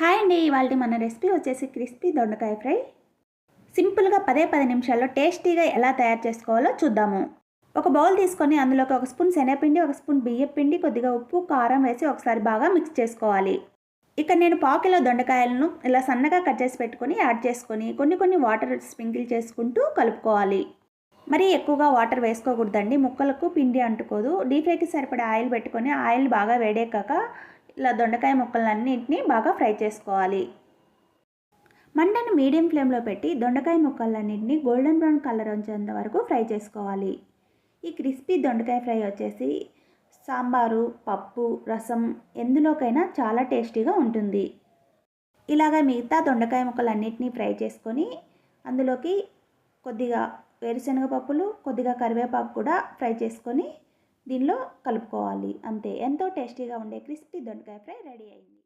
Hi అండి, ఇవాళ మన రెసిపీ వచ్చేసి క్రిస్పీ దొండకాయ ఫ్రై. సింపుల్గా 10 నిమిషాల్లో టేస్టీగా ఎలా తయారు చేసుకోవాలో చూద్దాము. ఒక బౌల్ తీసుకొని అందులోకి 1 స్పూన్ శనగపిండి, 1 స్పూన్ బియ్యం పిండి, కొద్దిగా ఉప్పు, కారం వేసి ఒకసారి బాగా మిక్స్ చేసుకోవాలి. ఇక నేను పావు కిలో దొండకాయలను ఇలా సన్నగా కట్ చేసి పెట్టుకొని యాడ్ చేసుకొని కొన్ని వాటర్ స్ప్రింకిల్ చేసుకుంటూ కలుపుకోవాలి. మరీ ఎక్కువగా వాటర్ వేసుకోకూడదండి, ముక్కలకు పిండి అంటుకోదు. డీప్ ఫ్రైకి సరిపడే ఆయిల్ పెట్టుకొని ఆయిల్ బాగా వేడెక్కాక ఇలా దొండకాయ ముక్కలన్నింటినీ బాగా ఫ్రై చేసుకోవాలి. మంటను మీడియం ఫ్లేమ్లో పెట్టి దొండకాయ ముక్కలన్నింటినీ గోల్డెన్ బ్రౌన్ కలర్ వచ్చేంత వరకు ఫ్రై చేసుకోవాలి. ఈ క్రిస్పీ దొండకాయ ఫ్రై వచ్చేసి సాంబారు, పప్పు, రసం ఎందులోకైనా చాలా టేస్టీగా ఉంటుంది. ఇలాగ మిగతా దొండకాయ ముక్కలన్నింటినీ ఫ్రై చేసుకొని అందులోకి కొద్దిగా వేరుశనగ పప్పులు, కొద్దిగా కరివేపాకు కూడా ఫ్రై చేసుకొని దీనిలో కలుపుకోవాలి. అంతే, ఎంతో టేస్టీగా ఉండే క్రిస్పీ దొండకాయ ఫ్రై రెడీ అయింది.